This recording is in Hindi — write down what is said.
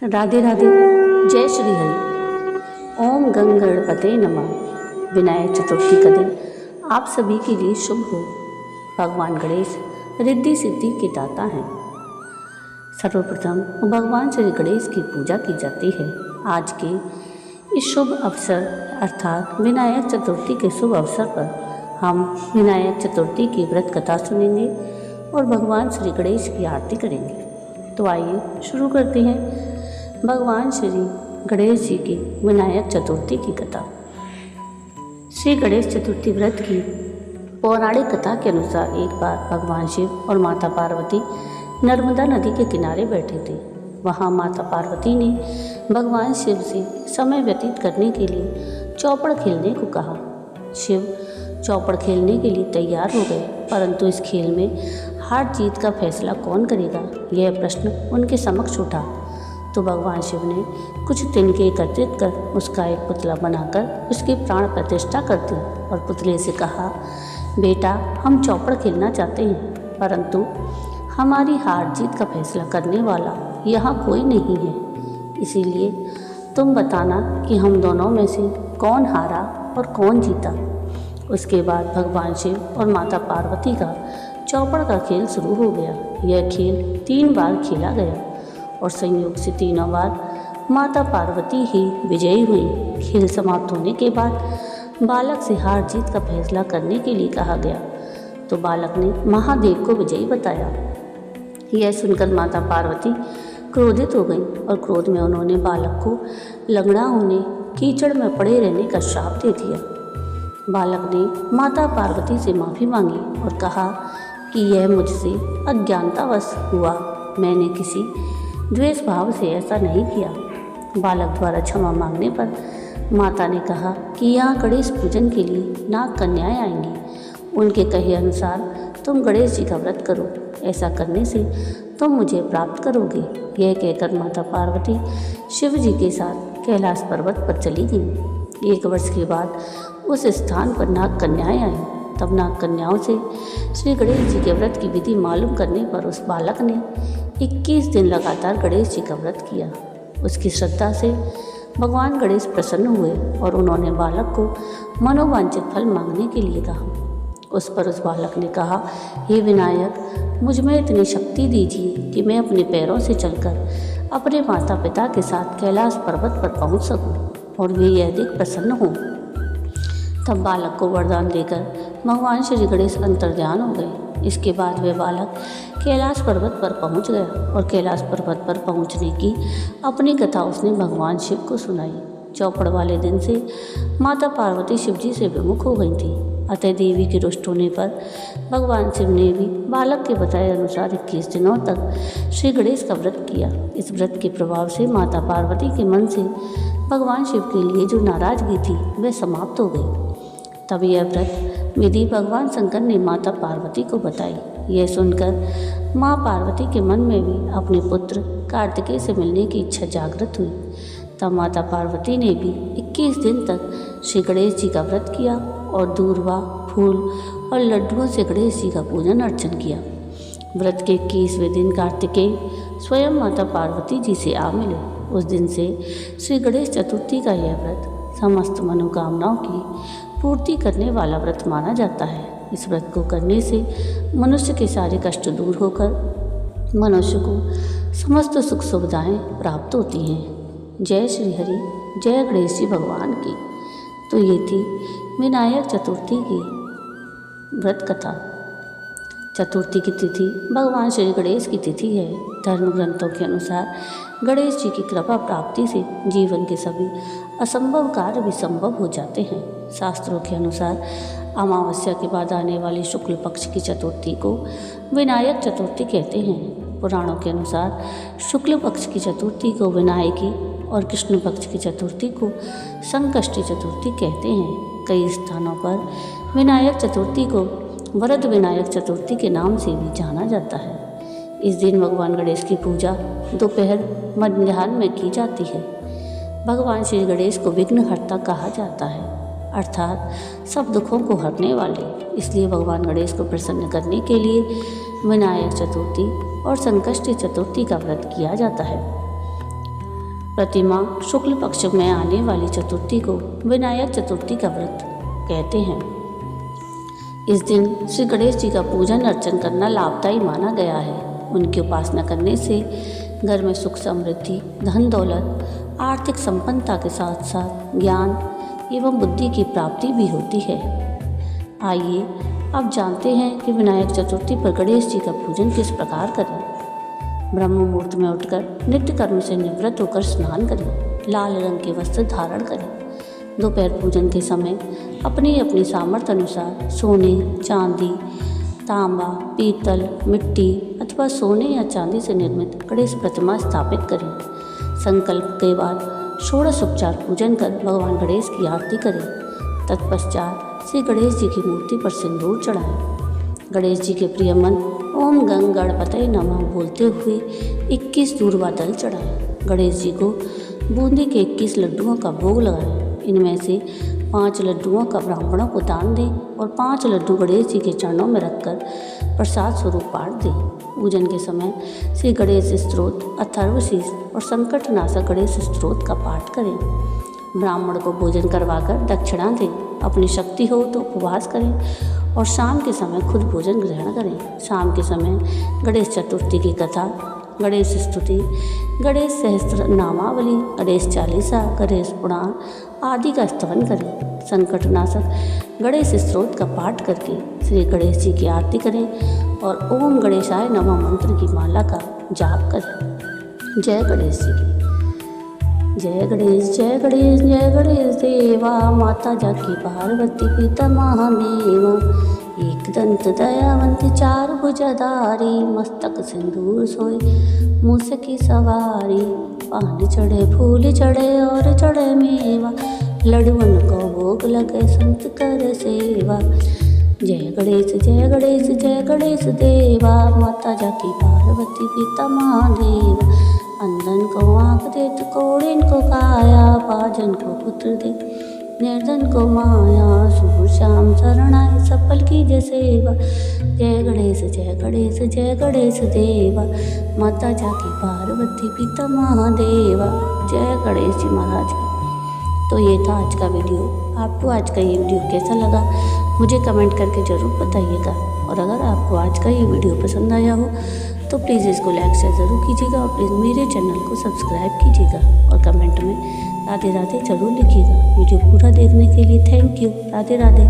राधे राधे। जय श्री हरि। ओम गंग गणपते नमः। विनायक चतुर्थी का दिन आप सभी के लिए शुभ हो। भगवान गणेश रिद्धि सिद्धि के दाता हैं। सर्वप्रथम भगवान श्री गणेश की पूजा की जाती है। आज के इस शुभ अवसर अर्थात विनायक चतुर्थी के शुभ अवसर पर हम विनायक चतुर्थी की व्रत कथा सुनेंगे और भगवान श्री गणेश की आरती करेंगे। तो आइए शुरू करते हैं भगवान श्री गणेश जी की विनायक चतुर्थी की कथा। श्री गणेश चतुर्थी व्रत की पौराणिक कथा के अनुसार एक बार भगवान शिव और माता पार्वती नर्मदा नदी के किनारे बैठे थे। वहाँ माता पार्वती ने भगवान शिव से समय व्यतीत करने के लिए चौपड़ खेलने को कहा। शिव चौपड़ खेलने के लिए तैयार हो गए, परंतु इस खेल में हार जीत का फैसला कौन करेगा, यह प्रश्न उनके समक्ष उठा। तो भगवान शिव ने कुछ तिनके एकत्रित कर उसका एक पुतला बनाकर उसकी प्राण प्रतिष्ठा कर दी और पुतले से कहा, बेटा हम चौपड़ खेलना चाहते हैं, परंतु हमारी हार जीत का फैसला करने वाला यहाँ कोई नहीं है, इसीलिए तुम बताना कि हम दोनों में से कौन हारा और कौन जीता। उसके बाद भगवान शिव और माता पार्वती का चौपड़ का खेल शुरू हो गया। यह खेल 3 बार खेला गया और संयोग से तीनों बार माता पार्वती ही विजयी हुई। खेल समाप्त होने के बाद बालक से हार जीत का फैसला करने के लिए कहा गया, तो बालक ने महादेव को विजयी बताया। यह सुनकर माता पार्वती क्रोधित हो गई और क्रोध में उन्होंने बालक को लंगड़ा होने, कीचड़ में पड़े रहने का श्राप दे दिया। बालक ने माता पार्वती से माफ़ी मांगी और कहा कि यह मुझसे अज्ञानतावश हुआ, मैंने किसी द्वेष भाव से ऐसा नहीं किया। बालक द्वारा क्षमा मांगने पर माता ने कहा कि यहाँ गणेश पूजन के लिए नाग कन्याएं आएंगी, उनके कहे अनुसार तुम गणेश जी का व्रत करो, ऐसा करने से तुम मुझे प्राप्त करोगे। यह कहकर माता पार्वती शिव जी के साथ कैलाश पर्वत पर चली गई। 1 वर्ष के बाद उस स्थान पर नाग कन्याएं आईं। तब नाग कन्याओं से श्री गणेश जी के व्रत की विधि मालूम करने पर उस बालक ने 21 दिन लगातार गणेश जी का व्रत किया। उसकी श्रद्धा से भगवान गणेश प्रसन्न हुए और उन्होंने बालक को मनोवांछित फल मांगने के लिए कहा। उस पर उस बालक ने कहा, हे विनायक, मुझ में इतनी शक्ति दीजिए कि मैं अपने पैरों से चलकर अपने माता पिता के साथ कैलाश पर्वत पर पहुंच सकूं और वे यह अधिक प्रसन्न हों। तब बालक को वरदान देकर भगवान श्री गणेश अंतर्ध्यान हो गए। इसके बाद वह बालक कैलाश पर्वत पर पहुंच गया और कैलाश पर्वत पर पहुंचने की अपनी कथा उसने भगवान शिव को सुनाई। चौपड़ वाले दिन से माता पार्वती शिव जी से विमुख हो गई थी, अतः देवी के रुष्ट होने पर भगवान शिव ने भी बालक के बताए अनुसार 21 दिनों तक श्री गणेश का व्रत किया। इस व्रत के प्रभाव से माता पार्वती के मन से भगवान शिव के लिए जो नाराजगी थी वह समाप्त हो गई। तब यह व्रत विधि भगवान शंकर ने माता पार्वती को बताई। यह सुनकर माँ पार्वती के मन में भी अपने पुत्र कार्तिकेय से मिलने की इच्छा जागृत हुई। तब माता पार्वती ने भी 21 दिन तक श्री गणेश जी का व्रत किया और दूर्वा, फूल और लड्डुओं से गणेश जी का पूजन अर्चन किया। व्रत के 21वें दिन कार्तिकेय स्वयं माता पार्वती जी से आ मिले। उस दिन से श्री गणेश चतुर्थी का यह व्रत समस्त मनोकामनाओं की पूर्ति करने वाला व्रत माना जाता है। इस व्रत को करने से मनुष्य के सारे कष्ट दूर होकर मनुष्य को समस्त सुख सुविधाएं प्राप्त होती हैं। जय श्री हरि। जय गणेश जी भगवान की। तो ये थी विनायक चतुर्थी की व्रत कथा। चतुर्थी की तिथि भगवान श्री गणेश की तिथि है। धर्म ग्रंथों के अनुसार गणेश जी की कृपा प्राप्ति से जीवन के सभी असंभव कार्य भी संभव हो जाते हैं। शास्त्रों के अनुसार अमावस्या के बाद आने वाली शुक्ल पक्ष की चतुर्थी को विनायक चतुर्थी कहते हैं। पुराणों के अनुसार शुक्ल पक्ष की चतुर्थी को विनायकी और कृष्ण पक्ष की चतुर्थी को संकष्टी चतुर्थी कहते हैं। कई स्थानों पर विनायक चतुर्थी को वरद विनायक चतुर्थी के नाम से भी जाना जाता है। इस दिन भगवान गणेश की पूजा दोपहर मध्याह्न में की जाती है। भगवान श्री गणेश को विघ्नहर्ता कहा जाता है, अर्थात सब दुखों को हरने वाले। इसलिए भगवान गणेश को प्रसन्न करने के लिए विनायक चतुर्थी और संकष्टी चतुर्थी का व्रत किया जाता है। प्रतिमा शुक्ल पक्ष में आने वाली चतुर्थी को विनायक चतुर्थी का व्रत कहते हैं। इस दिन श्री गणेश जी का पूजन अर्चन करना लाभदायी माना गया है। उनकी उपासना करने से घर में सुख समृद्धि, धन दौलत, आर्थिक संपन्नता के साथ साथ ज्ञान एवं बुद्धि की प्राप्ति भी होती है। आइए अब जानते हैं कि विनायक चतुर्थी पर गणेश जी का पूजन किस प्रकार करें। ब्रह्म मुहूर्त में उठकर नित्य कर्म से निवृत्त होकर स्नान करें। लाल रंग के वस्त्र धारण करें। दोपहर पूजन के समय अपनी अपनी सामर्थ्य अनुसार सोने, चांदी, तांबा, पीतल, मिट्टी अथवा सोने या चांदी से निर्मित गणेश प्रतिमा स्थापित करें। संकल्प के बाद षोडशोपचार पूजन कर भगवान गणेश की आरती करें। तत्पश्चात श्री गणेश जी की मूर्ति पर सिंदूर चढ़ाएं। गणेश जी के प्रिय मंत्र ओम गंग गणपतये नमः बोलते हुए 21 दूर्वा दल चढ़ाएं। गणेश जी को बूंदी के 21 लड्डुओं का भोग लगाएं। इनमें से 5 लड्डुओं का ब्राह्मणों को दान दें और 5 लड्डू गणेश जी के चरणों में रखकर प्रसाद स्वरूप बांट दें। पूजन के समय श्री गणेश स्तोत्र, अथर्वशीष और संकटनाशक गणेश स्तोत्र का पाठ करें। ब्राह्मण को भोजन करवाकर दक्षिणा दें। अपनी शक्ति हो तो उपवास करें और शाम के समय खुद भोजन ग्रहण करें। शाम के समय गणेश चतुर्थी की कथा, गणेश स्तुति, गणेश सहस्त्र नामावली, गणेश चालीसा, गणेश पुराण आदि का स्तवन करें। संकटनाशक गणेश स्तोत्र का पाठ करके श्री गणेश जी की आरती करें और ओम गणेशाय नमः मंत्र की माला का जाप करें। जय गणेश जी की जय गणेश जय गणेश जय गणेश देवा। माता जाकी पार्वती पिता महादेवा। एक दंत दयावंत चार भुजधारी, मस्तक सिंदूर सोए मूस की सवारी। पान चढ़े फूल चढ़े और चढ़े मेवा, लडुअन को भोग लगे संत कर सेवा। जय गणेश जय गणेश जय गणेश देवा। माता जाकी पार्वती पिता महादेवा। अंधन को आँख दे तो कोड़िन को काया, पाजन को पुत्र दे निर्धन को माया। शुभ श्याम शरणाय सफल कीजिए सेवा। जय गणेश जय गणेश जय गणेश देवा। माता जाकी पार्वती पिता महादेवा। जय गणेश जी महाराज। तो ये था आज का वीडियो। आपको आज का ये वीडियो कैसा लगा मुझे कमेंट करके ज़रूर बताइएगा। और अगर आपको आज का ये वीडियो पसंद आया हो तो प्लीज़ इसको लाइक शेयर ज़रूर कीजिएगा और प्लीज़ मेरे चैनल को सब्सक्राइब कीजिएगा और कमेंट में राधे राधे ज़रूर लिखिएगा। वीडियो पूरा देखने के लिए थैंक यू। राधे राधे।